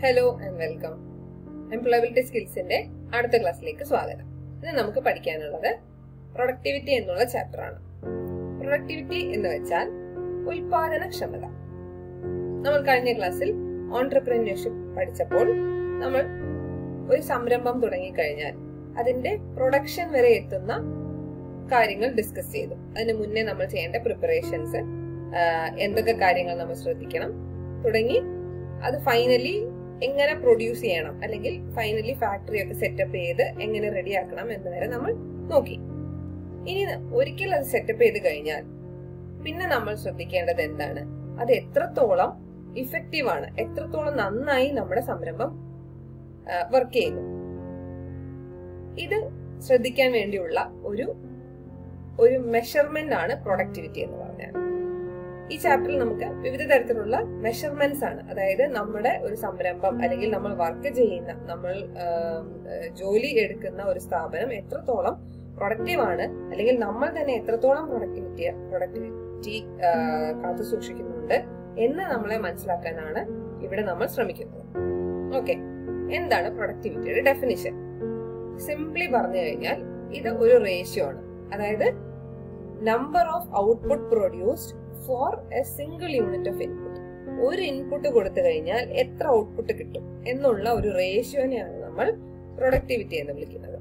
Hello and welcome. Employability സ്കിൽസിന്റെ അടുത്ത ക്ലാസ്സിലേക്ക് സ്വാഗതം. ഇന്ന് നമുക്ക് പഠിക്കാനുള്ളത് പ്രൊഡക്ടിവിറ്റി എന്നുള്ള ചാപ്റ്റർ ആണ്. പ്രൊഡക്ടിവിറ്റി എന്ന് വെച്ചാൽ ഉൽപാദനക്ഷമത. നമ്മൾ കഴിഞ്ഞ ക്ലാസ്സിൽ ഓൺട്രപ്രന്യൂർഷിപ്പ് പഠിച്ചപ്പോൾ നമ്മൾ ഒരു സംരംഭം തുടങ്ങിക്കഴിഞ്ഞാൽ അതിന്റെ പ്രൊഡക്ഷൻ വരെ എത്തുന്ന കാര്യങ്ങൾ ഡിസ്കസ് ചെയ്തു. അതിന് മുന്നേ നമ്മൾ ചെയ്യേണ്ട പ്രിപ്പറേഷൻസ്, എന്തൊക്കെ കാര്യങ്ങൾ നമ്മൾ ശ്രദ്ധിക്കണം തുടങ്ങി, അത് ഫൈനലി എങ്ങനെ പ്രൊഡ്യൂസ് ചെയ്യണം, അല്ലെങ്കിൽ ഫൈനലി ഫാക്ടറി ഒക്കെ സെറ്റപ്പ് ചെയ്ത് എങ്ങനെ റെഡിയാക്കണം എന്ന് വരെ നമ്മൾ നോക്കി. ഇനി ഒരിക്കൽ അത് സെറ്റപ്പ് ചെയ്ത് കഴിഞ്ഞാൽ പിന്നെ നമ്മൾ ശ്രദ്ധിക്കേണ്ടത് എന്താണ്, അത് എത്രത്തോളം ഇഫക്റ്റീവ് ആണ്, എത്രത്തോളം നന്നായി നമ്മുടെ സംരംഭം വർക്ക് ചെയ്യുന്നു. ഇത് ശ്രദ്ധിക്കാൻ വേണ്ടിയുള്ള ഒരു മെഷർമെന്റ് ആണ് പ്രൊഡക്ടിവിറ്റി എന്ന് പറഞ്ഞാൽ. ഈ ചാപ്റ്ററിൽ നമുക്ക് വിവിധ തരത്തിലുള്ള മെഷർമെന്റ്സ് ആണ്, അതായത് നമ്മുടെ ഒരു സംരംഭം അല്ലെങ്കിൽ നമ്മൾ വർക്ക് ചെയ്യുന്ന, നമ്മൾ ജോലി എടുക്കുന്ന ഒരു സ്ഥാപനം എത്രത്തോളം പ്രൊഡക്റ്റീവ് ആണ്, അല്ലെങ്കിൽ നമ്മൾ തന്നെ എത്രത്തോളം പ്രൊഡക്ടിവിറ്റി കാത്തു സൂക്ഷിക്കുന്നുണ്ട് എന്ന് നമ്മളെ മനസ്സിലാക്കാനാണ് ഇവിടെ നമ്മൾ ശ്രമിക്കുന്നത്. ഓക്കെ, എന്താണ് പ്രൊഡക്ടിവിറ്റിയുടെ ഡെഫിനിഷൻ? സിംപ്ലി പറഞ്ഞു കഴിഞ്ഞാൽ ഇത് ഒരു റേഷ്യോ ആണ്, അതായത് number of output produced four A single unit of input. ഒരു ഇൻപുട്ട് കൊടുത്തു കഴിഞ്ഞാൽ എത്ര ഔട്ട്പുട്ട് കിട്ടും എന്നുള്ള ഒരു റേഷ്യോനെയാണ് നമ്മൾ പ്രൊഡക്ടിവിറ്റി എന്ന് വിളിക്കുന്നത്.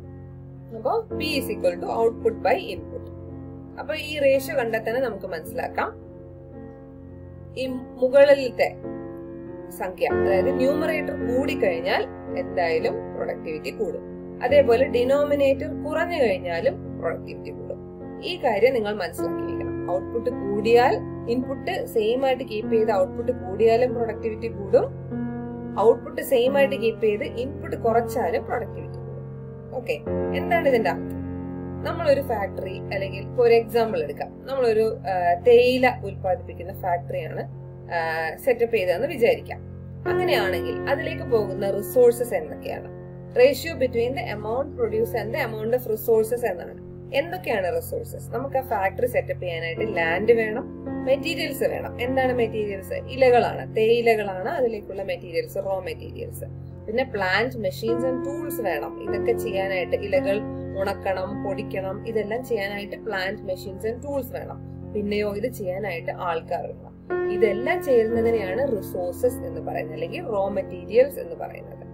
അപ്പോ P is equal to output by input. അപ്പൊ ഈ റേഷ്യോ കണ്ടാൽ തന്നെ നമുക്ക് മനസ്സിലാക്കാം, ഈ മുകളിലത്തെ സംഖ്യ, അതായത് ന്യൂമറേറ്റർ കൂടിക്കഴിഞ്ഞാൽ എന്തായാലും പ്രൊഡക്ടിവിറ്റി കൂടും, അതേപോലെ ഡിനോമിനേറ്റർ കുറഞ്ഞു കഴിഞ്ഞാലും പ്രൊഡക്ടിവിറ്റി കൂടും. ഈ കാര്യം നിങ്ങൾ മനസ്സിലാക്കി വെക്കണം. ഔട്ട്പുട്ട് കൂടിയാൽ, ഇൻപുട്ട് സെയിം ആയിട്ട് കീപ്പ് ചെയ്ത് ഔട്ട്പുട്ട് കൂടിയാലും പ്രൊഡക്ടിവിറ്റി കൂടും, ഔട്ട്പുട്ട് സെയിം ആയിട്ട് കീപ്പ് ചെയ്ത് ഇൻപുട്ട് കുറച്ചാലും പ്രൊഡക്ടിവിറ്റി കൂടും. ഓക്കെ, എന്താണ് ഇതിന്റെ അർത്ഥം? നമ്മളൊരു ഫാക്ടറി, അല്ലെങ്കിൽ ഒരു എക്സാമ്പിൾ എടുക്കാം, നമ്മളൊരു തേയില ഉൽപ്പാദിപ്പിക്കുന്ന ഫാക്ടറിയാണ് സെറ്റപ്പ് ചെയ്തതെന്ന് വിചാരിക്കാം. അങ്ങനെയാണെങ്കിൽ അതിലേക്ക് പോകുന്ന റിസോഴ്സസ് എന്തൊക്കെയാണ്? Ratio between the amount produce and the amount of resources എന്നാണ്. എന്തൊക്കെയാണ് റിസോഴ്സസ്? നമുക്ക് ആ ഫാക്ടറി സെറ്റപ്പ് ചെയ്യാനായിട്ട് ലാൻഡ് വേണം, മെറ്റീരിയൽസ് വേണം. എന്താണ് മെറ്റീരിയൽസ്? ഇലകളാണ്, തേയിലകളാണ് അതിലേക്കുള്ള മെറ്റീരിയൽസ്, റോ മെറ്റീരിയൽസ്. പിന്നെ പ്ലാന്റ്, മെഷീൻസ് ആൻഡ് ടൂൾസ് വേണം. ഇതൊക്കെ ചെയ്യാനായിട്ട്, ഇലകൾ ഉണക്കണം, പൊടിക്കണം, ഇതെല്ലാം ചെയ്യാനായിട്ട് പ്ലാന്റ്, മെഷീൻസ് ആൻഡ് ടൂൾസ് വേണം. പിന്നെയോ ഇത് ചെയ്യാനായിട്ട് ആൾക്കാർ വേണം. ഇതെല്ലാം ചേരുന്നതിനെയാണ് റിസോഴ്സസ് എന്ന് പറയുന്നത്, അല്ലെങ്കിൽ റോ മെറ്റീരിയൽസ് എന്ന് പറയുന്നത്.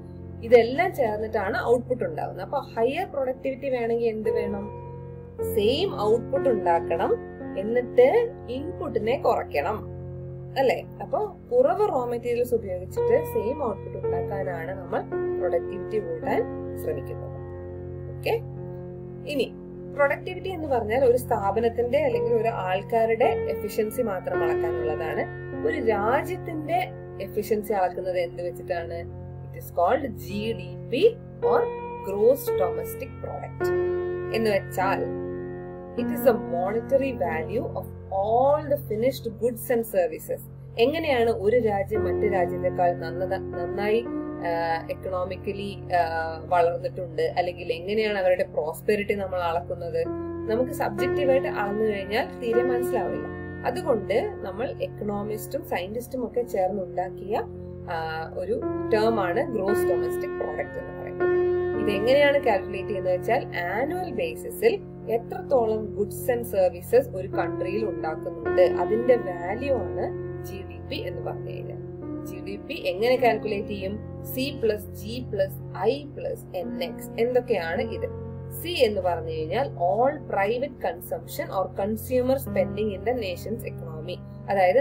ഇതെല്ലാം ചേർന്നിട്ടാണ് ഔട്ട്പുട്ട് ഉണ്ടാകുന്നത്. അപ്പൊ ഹയർ പ്രൊഡക്ടിവിറ്റി വേണമെങ്കിൽ എന്ത് വേണം? സെയിം ഔട്ട്പുട്ട് ഉണ്ടാക്കണം, എന്നിട്ട് ഇൻപുട്ടിനെ കുറയ്ക്കണം, അല്ലെ? അപ്പൊ കുറവ് റോ മെറ്റീരിയൽസ് ഉപയോഗിച്ചിട്ട് സെയിം ഔട്ട്പുട്ട് ഉണ്ടാക്കാനാണ് നമ്മൾ പ്രൊഡക്ടിവിറ്റി കൂട്ടാൻ ശ്രമിക്കുന്നത്. ഓക്കെ, ഇനി പ്രൊഡക്ടിവിറ്റി എന്ന് പറഞ്ഞാൽ ഒരു സ്ഥാപനത്തിന്റെ അല്ലെങ്കിൽ ഒരു ആൾക്കാരുടെ എഫിഷ്യൻസി മാത്രം അളക്കാനുള്ളതാണ്. ഒരു രാജ്യത്തിന്റെ എഫിഷ്യൻസി അളക്കുന്നത് എന്ത് വെച്ചിട്ടാണ്? It is called GDP or Gross Domestic Product. എന്ന് വെച്ചാൽ it is a monetary value of all the finished goods and services. എങ്ങനെയാണ് ഒരു രാജ്യം മറ്റു രാജ്യത്തെക്കാൾ നന്നായി എക്കണോമിക്കലി വളർന്നിട്ടുണ്ട്, അല്ലെങ്കിൽ എങ്ങനെയാണ് അവരുടെ പ്രോസ്പെരിറ്റി നമ്മൾ അളക്കുന്നത്? നമുക്ക് സബ്ജക്റ്റീവായിട്ട് അളന്നു കഴിഞ്ഞാൽ തീരെ മനസ്സിലാവില്ല. അതുകൊണ്ട് നമ്മൾ എക്കണോമിസ്റ്റും സയന്റിസ്റ്റും ഒക്കെ ചേർന്നുണ്ടാക്കിയ ഒരു ടേം ആണ് ഗ്രോസ് ഡൊമസ്റ്റിക് പ്രോഡക്റ്റ് എന്ന് പറയുന്നത്. ഇതെങ്ങനെയാണ് കാൽക്കുലേറ്റ് ചെയ്യുന്നത് വെച്ചാൽ, ആനുവൽ ബേസിസിൽ എത്രത്തോളം ഗുഡ്സ് ആൻഡ് സർവീസസ് ഒരു കൺട്രിയിൽ ഉണ്ടാക്കുന്നുണ്ട്, അതിന്റെ വാല്യൂ ആണ് GDP എന്ന് പറഞ്ഞു കഴിഞ്ഞാൽ. GDP എങ്ങനെ കാൽക്കുലേറ്റ് ചെയ്യും? C+G+I+NX. എന്തൊക്കെയാണ് ഇത്? C എന്ന് പറഞ്ഞു കഴിഞ്ഞാൽ all private consumption or consumer spending in the Nations economy. അതായത്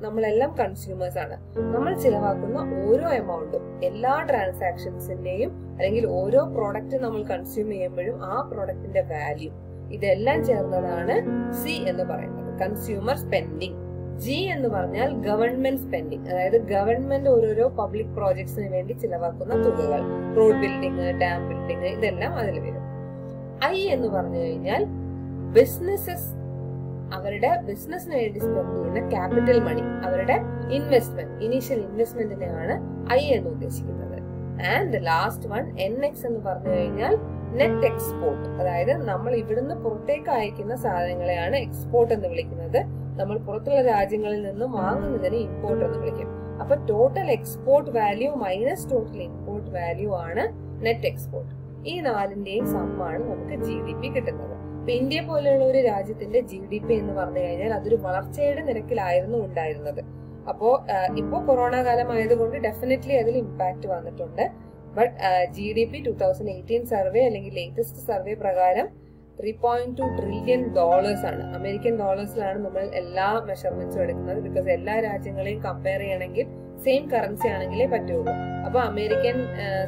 നമ്മളെല്ലാം കൺസ്യൂമേഴ്സ് ആണ്. നമ്മൾ ചിലവാക്കുന്ന ഓരോ എമൗണ്ടും, എല്ലാ ട്രാൻസാക്ഷൻസിന്റെയും, അല്ലെങ്കിൽ ഓരോ പ്രോഡക്റ്റ് നമ്മൾ കൺസ്യൂം ചെയ്യുമ്പോഴും ആ പ്രോഡക്റ്റിന്റെ വാല്യൂ, ഇതെല്ലാം ചേർന്നതാണ് C എന്ന് പറയുന്നത്, കൺസ്യൂമർ സ്പെൻഡിങ്. G എന്ന് പറഞ്ഞാൽ ഗവൺമെന്റ് സ്പെൻഡിങ്, അതായത് ഗവൺമെന്റ് ഓരോരോ പബ്ലിക് പ്രോജക്ട്സിന് വേണ്ടി ചിലവാക്കുന്ന തുകകൾ, റോഡ് ബിൽഡിംഗ്, ഡാം ബിൽഡിംഗ്, ഇതെല്ലാം അതിൽ വരും. I എന്ന് പറഞ്ഞു കഴിഞ്ഞാൽ ബിസിനസ്സസ് അവരുടെ ബിസിനസിന് വേണ്ടി സ്പെൻഡ് ചെയ്യുന്ന ക്യാപിറ്റൽ മണി, അവരുടെ ഇൻവെസ്റ്റ്മെന്റ്, ഇനീഷ്യൽ ഇൻവെസ്റ്റ്മെന്റിനെയാണ് I എന്ന് ഉദ്ദേശിക്കുന്നത്. ആൻഡ് ലാസ്റ്റ് വൺ NX എന്ന് പറഞ്ഞു കഴിഞ്ഞാൽ നെറ്റ് എക്സ്പോർട്ട്, അതായത് നമ്മൾ ഇവിടുന്ന് പുറത്തേക്ക് അയക്കുന്ന സാധനങ്ങളെയാണ് എക്സ്പോർട്ട് എന്ന് വിളിക്കുന്നത്. നമ്മൾ പുറത്തുള്ള രാജ്യങ്ങളിൽ നിന്നും വാങ്ങുന്നതിനെ ഇമ്പോർട്ട് എന്ന് വിളിക്കും. അപ്പൊ total export value minus total import value ആണ് നെറ്റ് എക്സ്പോർട്ട്. ഈ നാലിന്റെയും സമ്മാണ് നമുക്ക് GDP കിട്ടുന്നത്. ഇപ്പൊ ഇന്ത്യ പോലെയുള്ള ഒരു രാജ്യത്തിന്റെ GDP എന്ന് പറഞ്ഞു കഴിഞ്ഞാൽ അതൊരു വളർച്ചയുടെ നിരക്കിലായിരുന്നു ഉണ്ടായിരുന്നത്. അപ്പോ ഇപ്പോ കൊറോണ കാലമായതുകൊണ്ട് ഡെഫിനറ്റ്ലി അതിൽ ഇമ്പാക്ട് വന്നിട്ടുണ്ട്. ബട്ട് GDP 2018 സർവേ അല്ലെങ്കിൽ ലേറ്റസ്റ്റ് സർവേ പ്രകാരം $3.2 ട്രില്യൺ ആണ്. അമേരിക്കൻ ഡോളേഴ്സിലാണ് നമ്മൾ എല്ലാ മെഷർമെന്റ്സും എടുക്കുന്നത്. ബിക്കോസ് എല്ലാ രാജ്യങ്ങളെയും കമ്പയർ ചെയ്യണമെങ്കിൽ സെയിം കറൻസി ആണെങ്കിലേ പറ്റുള്ളൂ. അപ്പൊ അമേരിക്കൻ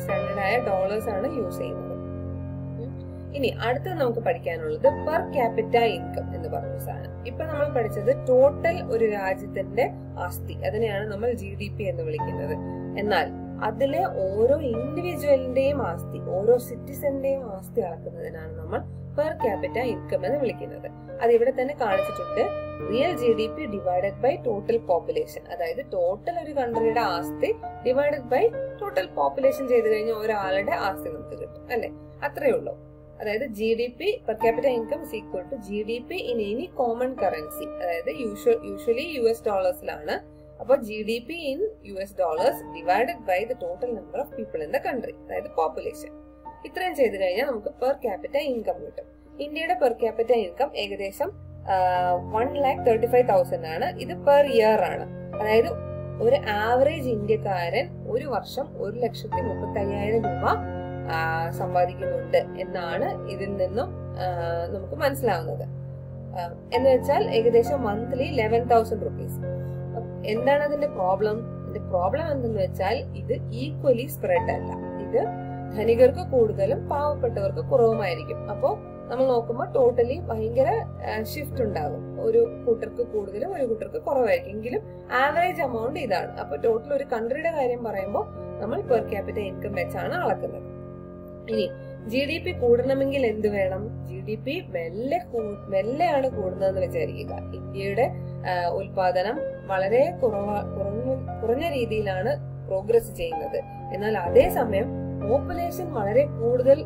സ്റ്റാൻഡേർഡ് ആയ ഡോളേഴ്സ് ആണ് യൂസ് ചെയ്യുന്നത്. ഇനി അടുത്തത് നമുക്ക് പഠിക്കാനുള്ളത് പെർ ക്യാപിറ്റ ഇൻകം എന്ന് പറഞ്ഞ സാധനം. ഇപ്പൊ നമ്മൾ പഠിച്ചത് ടോട്ടൽ ഒരു രാജ്യത്തിന്റെ ആസ്തി, അതിനെയാണ് നമ്മൾ GDP എന്ന് വിളിക്കുന്നത്. എന്നാൽ അതിലെ ഓരോ ഇൻഡിവിജ്വലിന്റെയും ആസ്തി, ഓരോ സിറ്റിസന്റെയും ആസ്തി അളക്കുന്നതിനാണ് നമ്മൾ പെർ ക്യാപിറ്റ ഇൻകം എന്ന് വിളിക്കുന്നത്. അത് ഇവിടെ തന്നെ കാണിച്ചിട്ടുണ്ട്. Real GDP divided by total population. അതായത് ടോട്ടൽ ഒരു കൺട്രിയുടെ ആസ്തി ഡിവൈഡഡ് ബൈ ടോട്ടൽ പോപ്പുലേഷൻ ചെയ്ത് കഴിഞ്ഞാൽ ഒരാളുടെ ആസ്തി നമുക്ക് കിട്ടും, അല്ലെ? അത്രയേ ഉള്ളൂ. അതായത് GDP per capita income is equal to GDP in any common currency. അതായത് യൂഷ്വലി US ഡോളേഴ്സിലാണ്. അപ്പൊ GDP in US dollars divided by the total number of people in the country, അതായത് പോപ്പുലേഷൻ. ഇത്രയും ചെയ്ത് കഴിഞ്ഞാൽ നമുക്ക് പെർ ക്യാപിറ്റ ഇൻകം കിട്ടും. ഇന്ത്യയുടെ പെർ ക്യാപിറ്റ ഇൻകം ഏകദേശം 1,35,000 ആണ്. ഇത് പെർ ഇയർ ആണ്. അതായത് ഒരു ആവറേജ് ഇന്ത്യക്കാരൻ ഒരു വർഷം 1,35,000 രൂപ സമ്പാദിക്കുന്നുണ്ട് എന്നാണ് ഇതിൽ നിന്നും നമുക്ക് മനസ്സിലാവുന്നത്. എന്ന് വെച്ചാൽ ഏകദേശം മന്ത്ലി 11,000 റുപ്പീസ്. എന്താണ് അതിന്റെ പ്രോബ്ലം? ഇതിന്റെ പ്രോബ്ലം എന്തെന്ന് വെച്ചാൽ ഇത് ഈക്വലി സ്പ്രെഡ് അല്ല. ഇത് ധനികർക്ക് കൂടുതലും പാവപ്പെട്ടവർക്ക് കുറവുമായിരിക്കും. അപ്പോ നമ്മൾ നോക്കുമ്പോൾ ടോട്ടലി ഭയങ്കര ഷിഫ്റ്റ് ഉണ്ടാകും. ഒരു കൂട്ടർക്ക് കൂടുതലും ഒരു കൂട്ടർക്ക് കുറവായിരിക്കും. എങ്കിലും ആവറേജ് എമൗണ്ട് ഇതാണ്. അപ്പൊ ടോട്ടൽ ഒരു കൺട്രിയുടെ കാര്യം പറയുമ്പോൾ നമ്മൾ പെർ ക്യാപിറ്റ ഇൻകം വെച്ചാണ് അളക്കുന്നത്. ഇനി GDP കൂടണമെങ്കിൽ എന്ത് വേണം? GDP മെല്ലെയാണ് കൂടുന്നതെന്ന് വിചാരിക്കുക. ഇന്ത്യയുടെ ഉൽപാദനം വളരെ കുറഞ്ഞ രീതിയിലാണ് പ്രോഗ്രസ് ചെയ്യുന്നത്. എന്നാൽ അതേസമയം പോപ്പുലേഷൻ വളരെ കൂടുതൽ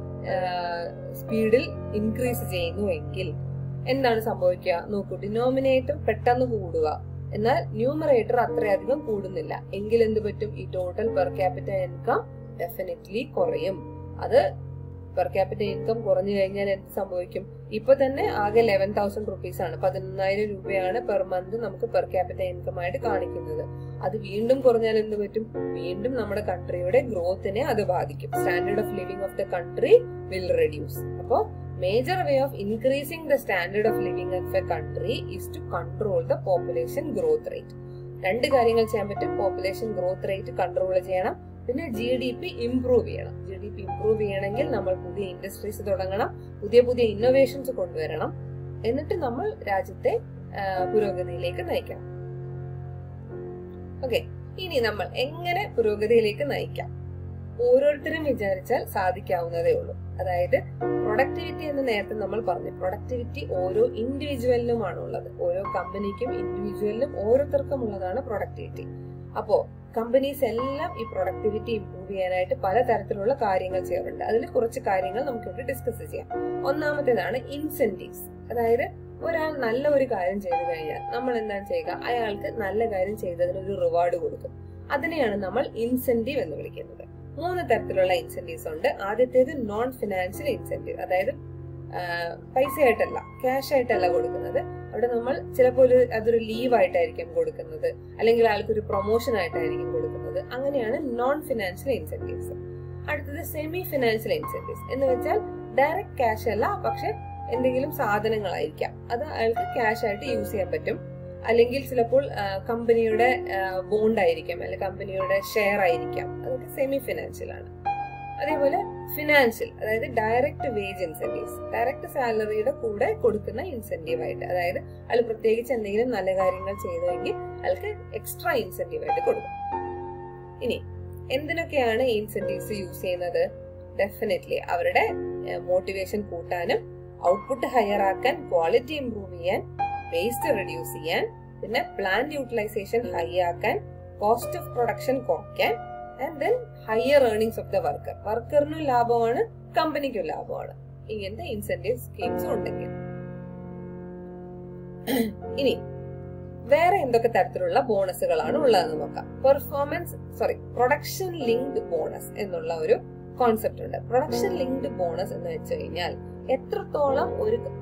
സ്പീഡിൽ ഇൻക്രീസ് ചെയ്യുന്നുവെങ്കിൽ എന്താണ് സംഭവിക്കുക? നോക്കൂ, ഡിനോമിനേറ്റർ പെട്ടെന്ന് കൂടുക, എന്നാൽ ന്യൂമറേറ്റർ അത്രയധികം കൂടുന്നില്ല. എങ്കിൽ എന്ത് പറ്റും? ഈ total per capita income definitely കുറയും. അത് പെർ ക്യാപിറ്റ ഇൻകം കുറഞ്ഞു കഴിഞ്ഞാൽ എന്ത് സംഭവിക്കും? ഇപ്പൊ തന്നെ ആകെ 11,000 റുപ്പീസ് ആണ്. 11,000 രൂപയാണ് പെർ മന്ത് നമുക്ക് പെർ ക്യാപിറ്റ ഇൻകം ആയിട്ട് കാണിക്കുന്നത്. അത് വീണ്ടും കുറഞ്ഞാൽ എന്ത് പറ്റും? വീണ്ടും നമ്മുടെ കൺട്രിയുടെ ഗ്രോത്തിനെ അത് ബാധിക്കും. Standard of living of the country will reduce. അപ്പോ major way of increasing the standard of living of a country is to control the population growth rate. രണ്ട് കാര്യങ്ങൾ ചെയ്യാൻ പറ്റും. പോപ്പുലേഷൻ ഗ്രോത്ത് റേറ്റ് കൺട്രോൾ ചെയ്യണം, പിന്നെ GDP ഇംപ്രൂവ് ചെയ്യണം. GDP improve ചെയ്യണമെങ്കിൽ നമ്മൾ പുതിയ ഇൻഡസ്ട്രീസ് തുടങ്ങണം, പുതിയ പുതിയ ഇന്നോവേഷൻസ് കൊണ്ടുവരണം. എന്നിട്ട് നമ്മൾ രാജ്യത്തെ പുരോഗതിയിലേക്ക് നയിക്കണം. ഓക്കെ, ഇനി നമ്മൾ എങ്ങനെ പുരോഗതിയിലേക്ക് നയിക്കാം? ഓരോരുത്തരും വിചാരിച്ചാൽ സാധിക്കാവുന്നതേ ഉള്ളൂ. അതായത് പ്രൊഡക്ടിവിറ്റി എന്ന് നേരത്തെ നമ്മൾ പറഞ്ഞു. പ്രൊഡക്ടിവിറ്റി ഓരോ ഇൻഡിവിജ്വലിനുമാണ് ഉള്ളത്. ഓരോ കമ്പനിക്കും ഇൻഡിവിജ്വലിനും ഓരോരുത്തർക്കും ഉള്ളതാണ് പ്രൊഡക്ടിവിറ്റി. അപ്പോ കമ്പനീസ് എല്ലാം ഈ പ്രൊഡക്ടിവിറ്റി ഇംപ്രൂവ് ചെയ്യാനായിട്ട് പലതരത്തിലുള്ള കാര്യങ്ങൾ ചെയ്യാറുണ്ട്. അതിൽ കുറച്ച് കാര്യങ്ങൾ നമുക്കിവിടെ ഡിസ്കസ് ചെയ്യാം. ഒന്നാമത്തേതാണ് ഇൻസെന്റീവ്സ്. അതായത് ഒരാൾ നല്ല ഒരു കാര്യം ചെയ്തു കഴിഞ്ഞാൽ നമ്മൾ എന്താണ് ചെയ്യുക? അയാൾക്ക് നല്ല കാര്യം ചെയ്തതിന് ഒരു റിവാർഡ് കൊടുക്കും. അതിനെയാണ് നമ്മൾ ഇൻസെന്റീവ് എന്ന് വിളിക്കുന്നത്. 3 തരത്തിലുള്ള ഇൻസെന്റീവ്സ് ഉണ്ട്. ആദ്യത്തേത് നോൺ ഫിനാൻഷ്യൽ ഇൻസെന്റീവ്. അതായത് പൈസ ആയിട്ടല്ല, ക്യാഷ് ആയിട്ടല്ല കൊടുക്കുന്നത്. അവിടെ നമ്മൾ ചിലപ്പോൾ അതൊരു ലീവ് ആയിട്ടായിരിക്കും കൊടുക്കുന്നത്, അല്ലെങ്കിൽ ആൾക്കൊരു പ്രൊമോഷൻ ആയിട്ടായിരിക്കും കൊടുക്കുന്നത്. അങ്ങനെയാണ് നോൺ ഫിനാൻഷ്യൽ ഇൻസെന്റീവ്സ്. അടുത്തത് സെമി ഫിനാൻഷ്യൽ ഇൻസെന്റീവ്സ് എന്ന് വെച്ചാൽ ഡയറക്റ്റ് ക്യാഷ് അല്ല, പക്ഷെ എന്തെങ്കിലും സാധനങ്ങളായിരിക്കാം. അത് അയാൾക്ക് ക്യാഷ് ആയിട്ട് യൂസ് ചെയ്യാൻ പറ്റും. അല്ലെങ്കിൽ ചിലപ്പോൾ കമ്പനിയുടെ ബോണ്ട് ആയിരിക്കാം, അല്ലെങ്കിൽ കമ്പനിയുടെ ഷെയർ ആയിരിക്കാം. അതൊക്കെ സെമി ഫിനാൻഷ്യൽ ആണ്. അതേപോലെ ഫിനാൻഷ്യൽ, അതായത് ഡയറക്റ്റ് വേജ് ഇൻസെന്റീവ്സ്, ഡയറക്റ്റ് സാലറിയുടെ കൂടെ കൊടുക്കുന്ന ഇൻസെന്റീവ് ആയിട്ട്. അതായത് അയാൾ പ്രത്യേകിച്ച് എന്തെങ്കിലും നല്ല കാര്യങ്ങൾ ചെയ്തെങ്കിൽ അയാൾക്ക് എക്സ്ട്രാ ഇൻസെന്റീവ് ആയിട്ട് കൊടുക്കും. ഇനി എന്തിനൊക്കെയാണ് ഈ ഇൻസെന്റീവ്സ് യൂസ് ചെയ്യുന്നത്? ഡെഫിനറ്റ്ലി അവരുടെ മോട്ടിവേഷൻ കൂട്ടാനും, ഔട്ട്പുട്ട് ഹയർ ആക്കാൻ, ക്വാളിറ്റി ഇംപ്രൂവ് ചെയ്യാൻ, വേസ്റ്റ് റെഡ്യൂസ് ചെയ്യാൻ, പിന്നെ പ്ലാന്റ് യൂട്ടിലൈസേഷൻ ഹൈ ആക്കാൻ, കോസ്റ്റ് ഓഫ് പ്രൊഡക്ഷൻ കുറയ്ക്കാൻ, and then higher earnings of the worker. വർക്കറിനും ലാഭമാണ്, കമ്പനിക്കും ലാഭമാണ് ഇങ്ങനത്തെ ഇൻസെന്റീവ് സ്കീംസ് ഉണ്ടെങ്കിൽ. ഇനി വേറെ എന്തൊക്കെ തരത്തിലുള്ള ബോണസുകളാണ് ഉള്ളതെന്ന് നോക്കാം. പ്രൊഡക്ഷൻ ലിങ്ക്ഡ് ബോണസ് എന്നുള്ള ഒരു കോൺസെപ്റ്റ് ഉണ്ട്. പ്രൊഡക്ഷൻ ലിങ്ക്ഡ് ബോണസ് എന്ന് വെച്ച് കഴിഞ്ഞാൽ എത്രത്തോളം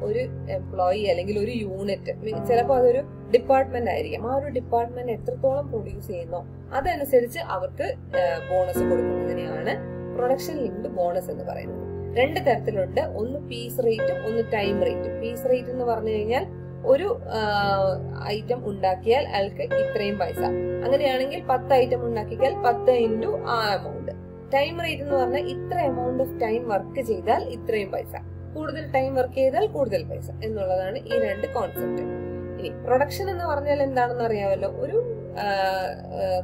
ഒരു എംപ്ലോയി അല്ലെങ്കിൽ ഒരു യൂണിറ്റ്, ചിലപ്പോൾ അതൊരു ഡിപ്പാർട്ട്മെന്റ് ആയിരിക്കും, ആ ഒരു ഡിപ്പാർട്ട്മെന്റ് എത്രത്തോളം പ്രൊഡ്യൂസ് ചെയ്യുന്നോ അതനുസരിച്ച് അവർക്ക് ബോണസ് കൊടുക്കുന്നതിനെയാണ് പ്രൊഡക്ഷൻ ലിങ്ക്ഡ് ബോണസ് എന്ന് പറയുന്നത്. രണ്ട് തരത്തിലുണ്ട്. ഒന്ന് പീസ് റേറ്റും ഒന്ന് ടൈം റേറ്റും. പീസ് റേറ്റ് എന്ന് പറഞ്ഞു കഴിഞ്ഞാൽ ഒരു ഐറ്റം ഉണ്ടാക്കിയാൽ അയാൾക്ക് ഇത്രയും പൈസ, അങ്ങനെയാണെങ്കിൽ 10 ഐറ്റം ഉണ്ടാക്കിയാൽ 10 ഇൻറ്റു ആ എമൗണ്ട്. ടൈം റേറ്റ് എന്ന് പറഞ്ഞാൽ ഇത്ര എമൗണ്ട് ഓഫ് ടൈം വർക്ക് ചെയ്താൽ ഇത്രയും പൈസ, കൂടുതൽ ടൈം വർക്ക് ചെയ്താൽ കൂടുതൽ പൈസ എന്നുള്ളതാണ് ഈ രണ്ട് കോൺസെപ്റ്റ്. ഇനി പ്രൊഡക്ഷൻ എന്ന് പറഞ്ഞാൽ എന്താണെന്ന് അറിയാമല്ലോ. ഒരു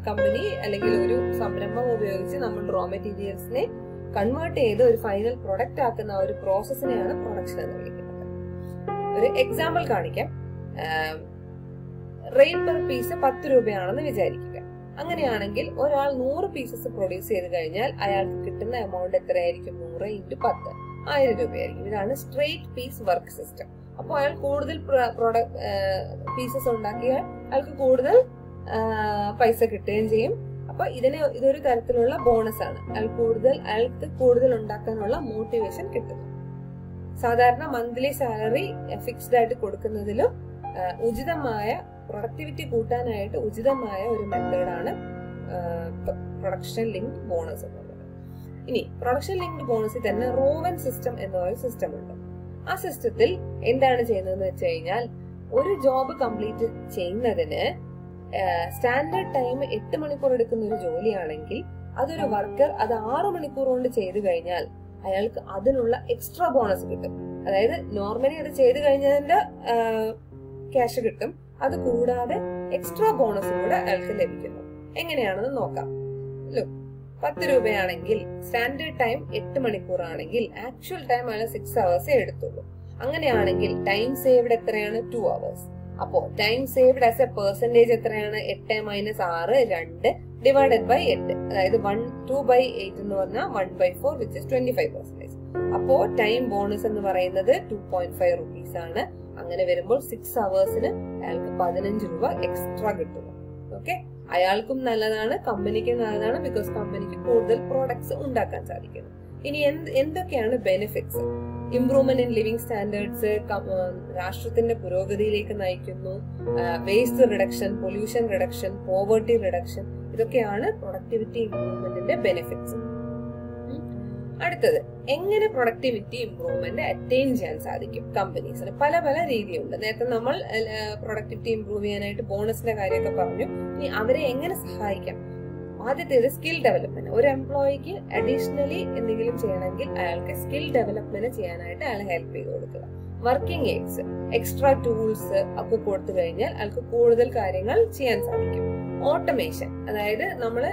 കമ്പനി അല്ലെങ്കിൽ ഒരു സംരംഭം ഉപയോഗിച്ച് നമ്മൾ റോ മെറ്റീരിയൽസിനെ കൺവേർട്ട് ചെയ്ത് ഒരു ഫൈനൽ പ്രൊഡക്റ്റ് ആക്കുന്ന ഒരു പ്രോസസ്സിനെയാണ് പ്രൊഡക്ഷൻ എന്ന് വിളിക്കുന്നത്. ഒരു എക്സാമ്പിൾ കാണിക്കാം. റേറ്റ് പെർ പീസ് 10 രൂപയാണെന്ന് വിചാരിക്കുക. അങ്ങനെയാണെങ്കിൽ ഒരാൾ 100 പീസസ് പ്രൊഡ്യൂസ് ചെയ്ത് കഴിഞ്ഞാൽ അയാൾക്ക് കിട്ടുന്ന എമൗണ്ട് എത്രയായിരിക്കും? 100 × 10 1000 രൂപയായിരിക്കും. ഇതാണ് സ്ട്രേറ്റ് പീസ് വർക്ക് സിസ്റ്റം. അപ്പോൾ അയാൾ കൂടുതൽ പീസസ് ഉണ്ടാക്കിയാൽ അയാൾക്ക് കൂടുതൽ പൈസ കിട്ടുകയും ചെയ്യും. അപ്പൊ ഇതൊരു തരത്തിലുള്ള ബോണസ് ആണ്. അയാൾക്ക് കൂടുതൽ ഉണ്ടാക്കാനുള്ള മോട്ടിവേഷൻ കിട്ടുന്നു. സാധാരണ മന്ത്ലി സാലറി ഫിക്സ്ഡ് ആയിട്ട് കൊടുക്കുന്നതിലും ഉചിതമായ പ്രൊഡക്ടിവിറ്റി കൂട്ടാനായിട്ട് ഉചിതമായ ഒരു മെത്തേഡാണ് പ്രൊഡക്ഷൻ ലിങ്ക്ഡ് ബോണസ് എന്നുള്ളത്. ഇനി പ്രൊഡക്ഷൻ ലിങ്ക്ഡ് ബോണസിൽ തന്നെ റോവൻ സിസ്റ്റം എന്നൊരു സിസ്റ്റം ഉണ്ട്. ആ സിസ്റ്റത്തിൽ എന്താണ് ചെയ്യുന്നതെന്ന് വെച്ച് കഴിഞ്ഞാൽ ഒരു ജോബ് കംപ്ലീറ്റ് ചെയ്യുന്നതിന് സ്റ്റാൻഡേർഡ് ടൈം 8 മണിക്കൂർ എടുക്കുന്ന ഒരു ജോലിയാണെങ്കിൽ അതൊരു വർക്കർ അത് 6 മണിക്കൂർ കൊണ്ട് ചെയ്തു കഴിഞ്ഞാൽ അയാൾക്ക് അതിനുള്ള എക്സ്ട്രാ ബോണസ് കിട്ടും. അതായത് നോർമലി അത് ചെയ്തു കഴിഞ്ഞതിന്റെ ക്യാഷ് കിട്ടും, അത് കൂടാതെ എക്സ്ട്രാ ബോണസ് കൂടെ അയാൾക്ക് ലഭിക്കുന്നു. എങ്ങനെയാണെന്ന് നോക്കാം. 10 രൂപയാണെങ്കിൽ സ്റ്റാൻഡേർഡ് ടൈം 8 മണിക്കൂർ ആണെങ്കിൽ ആക്ച്വൽ ടൈം അയാൾ 6 hours എടുത്തുള്ളൂ. അങ്ങനെയാണെങ്കിൽ ടൈം സേവ്ഡ് എത്രയാണ്? 2 hours. അപ്പോ time saved as A percentage എത്രയാണ്? 8 - 6 2 ഡിവൈഡഡ് ബൈ 8. അതായത് 2/8 എന്ന് പറഞ്ഞാൽ 1/4 വിച്ച് ഇസ് 25%. അപ്പോ ടൈം ബോണസ് എന്ന് പറയുന്നത് 2.5 rupees ആണ്. അങ്ങനെ വരുമ്പോൾ 6 hours-ന് അയാൾക്ക് 15 രൂപ എക്സ്ട്രാ കിട്ടുന്നു. ഓക്കെ, അയാൾക്കും നല്ലതാണ്, കമ്പനിക്കും നല്ലതാണ്. ബിക്കോസ് കമ്പനിക്ക് കൂടുതൽ പ്രോഡക്ട്സ് ഉണ്ടാക്കാൻ സാധിക്കുന്നു. ഇനി എന്തൊക്കെയാണ് benefits? Improvement in living standards, രാഷ്ട്രത്തിന്റെ പുരോഗതിയിലേക്ക് നയിക്കുന്നു, waste reduction, pollution reduction, poverty reduction, ഇതൊക്കെയാണ് പ്രൊഡക്ടിവിറ്റി ഇംപ്രൂവ്മെന്റിന്റെ ബെനിഫിറ്റ്സ്. അടുത്തത്, എങ്ങനെ പ്രൊഡക്ടിവിറ്റി ഇംപ്രൂവ്മെന്റ് അറ്റൈൻ ചെയ്യാൻ സാധിക്കും കമ്പനീസിന്? പല പല രീതിയുണ്ട്. നേരത്തെ നമ്മൾ പ്രൊഡക്ടിവിറ്റി ഇംപ്രൂവ് ചെയ്യാനായിട്ട് ബോണസിന്റെ കാര്യമൊക്കെ പറഞ്ഞു. ഇനി അവരെ എങ്ങനെ സഹായിക്കാം? ആദ്യത്തേത് സ്കിൽ ഡെവലപ്മെന്റ്. ഒരു എംപ്ലോയിക്ക് അഡീഷണലി എന്തെങ്കിലും ചെയ്യണമെങ്കിൽ അയാൾക്ക് സ്കിൽ ഡെവലപ്മെന്റ് ചെയ്യാനായിട്ട് അയാൾ ഹെൽപ്പ് ചെയ്ത് കൊടുക്കുക. വർക്കിംഗ് എയ്ഡ്സ്, എക്സ്ട്രാ ടൂൾസ് ഒക്കെ കൊടുത്തു കഴിഞ്ഞാൽ അയാൾക്ക് കൂടുതൽ കാര്യങ്ങൾ ചെയ്യാൻ സാധിക്കും. ഓട്ടോമേഷൻ, അതായത് നമ്മൾ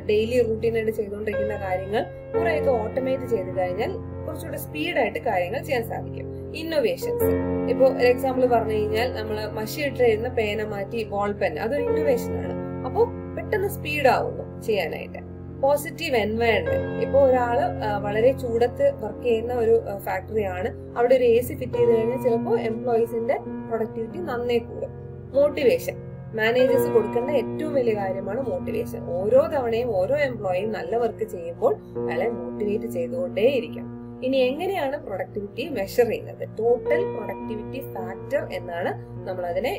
ഡെയിലി റൂട്ടീനായിട്ട് ചെയ്തുകൊണ്ടിരിക്കുന്ന കാര്യങ്ങൾ കുറെയൊക്കെ ഓട്ടോമേറ്റ് ചെയ്ത് കഴിഞ്ഞാൽ കുറച്ചുകൂടെ സ്പീഡായിട്ട് കാര്യങ്ങൾ ചെയ്യാൻ സാധിക്കും. ഇന്നോവേഷൻസ്, ഇപ്പൊ ഒരു എക്സാമ്പിൾ പറഞ്ഞു കഴിഞ്ഞാൽ നമ്മൾ മഷി ഇട്ടിരുന്ന പേന മാറ്റി ബോൾ പെൻ, അതൊരു ഇന്നോവേഷൻ ആണ്. അപ്പോൾ പെട്ടെന്ന് സ്പീഡ് ആവുന്നു ചെയ്യാനായിട്ട്. പോസിറ്റീവ് എൻവയൺമെന്റ്, ഇപ്പൊ ഒരാള് വളരെ ചൂടത്ത് വർക്ക് ചെയ്യുന്ന ഒരു ഫാക്ടറി ആണ്, അവിടെ ഒരു AC ഫിറ്റ് ചെയ്ത് കഴിഞ്ഞാൽ ചിലപ്പോൾ എംപ്ലോയീസിന്റെ പ്രൊഡക്ടിവിറ്റി നന്നേ കൂടും. മോട്ടിവേഷൻ, മാനേജേഴ്സ് കൊടുക്കേണ്ട ഏറ്റവും വലിയ കാര്യമാണ് മോട്ടിവേഷൻ. ഓരോ തവണയും ഓരോ എംപ്ലോയിയും നല്ല വർക്ക് ചെയ്യുമ്പോൾ അയാളെ മോട്ടിവേറ്റ് ചെയ്തുകൊണ്ടേയിരിക്കാം. ഇനി എങ്ങനെയാണ് പ്രൊഡക്ടിവിറ്റി മെഷർ ചെയ്യുന്നത്? ടോട്ടൽ പ്രൊഡക്ടിവിറ്റി ഫാക്ടർ എന്നാണ് നമ്മൾ അതിനെ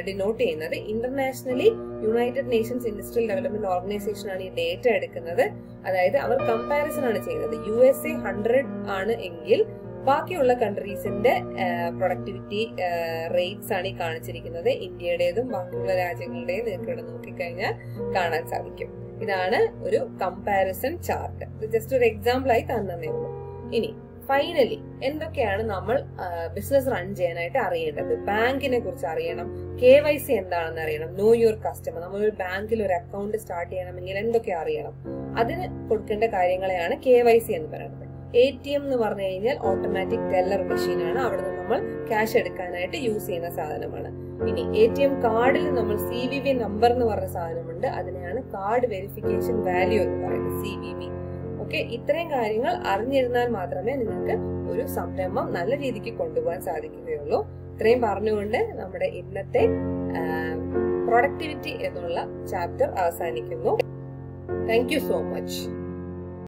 ഡിനോട്ട് ചെയ്യുന്നത്. Internationally United Nations industrial development organisation ആണ് ഈ ഡേറ്റ എടുക്കുന്നത്. അതായത് അവർ കമ്പാരിസൺ ആണ് ചെയ്യുന്നത്. USA 100 ആണ് എങ്കിൽ ബാക്കിയുള്ള കൺട്രീസിന്റെ പ്രൊഡക്ടിവിറ്റി റേറ്റ്സ് ആണ് ഈ കാണിച്ചിരിക്കുന്നത്. ഇന്ത്യയുടേതും ബാക്കിയുള്ള രാജ്യങ്ങളുടെയും നിങ്ങൾക്ക് ഇവിടെ നോക്കിക്കഴിഞ്ഞാൽ കാണാൻ സാധിക്കും. ഇതാണ് ഒരു കമ്പാരിസൺ ചാർട്ട്. ഇത് ജസ്റ്റ് ഒരു എക്സാമ്പിൾ ആയി തന്നേ ഉള്ളൂ. ഇനി ഫൈനലി എന്തൊക്കെയാണ് നമ്മൾ ബിസിനസ് റൺ ചെയ്യാനായിട്ട് അറിയേണ്ടത്? ബാങ്കിനെ കുറിച്ച് അറിയണം, KYC എന്താണെന്ന് അറിയണം, നോ യുവർ കസ്റ്റമർ. നമ്മളൊരു ബാങ്കിൽ ഒരു അക്കൗണ്ട് സ്റ്റാർട്ട് ചെയ്യണമെങ്കിൽ എന്തൊക്കെ അറിയണം? അതിന് കൊടുക്കേണ്ട കാര്യങ്ങളെയാണ് KYC എന്ന് പറയുന്നത്. ATM എന്ന് പറഞ്ഞു കഴിഞ്ഞാൽ ഓട്ടോമാറ്റിക് ടെല്ലർ മെഷീൻ ആണ്. അവിടെ നിന്ന് നമ്മൾ ക്യാഷ് എടുക്കാനായിട്ട് യൂസ് ചെയ്യുന്ന സാധനമാണ്. ഇനി ATM കാർഡിൽ നമ്മൾ CVV നമ്പർ എന്ന് പറഞ്ഞ സാധനമുണ്ട്. അതിനെയാണ് കാർഡ് വെരിഫിക്കേഷൻ വാല്യൂ എന്ന് പറയുന്നത്, CVV. ഓക്കെ, ഇത്രയും കാര്യങ്ങൾ അറിഞ്ഞിരുന്നാൽ മാത്രമേ നിങ്ങൾക്ക് ഒരു സംരംഭം നല്ല രീതിക്ക് കൊണ്ടുപോകാൻ സാധിക്കുകയുള്ളൂ. ഇത്രയും പറഞ്ഞുകൊണ്ട് നമ്മുടെ ഇന്നത്തെ പ്രൊഡക്ടിവിറ്റി എന്നുള്ള ചാപ്റ്റർ അവസാനിക്കുന്നു. Thank you so much.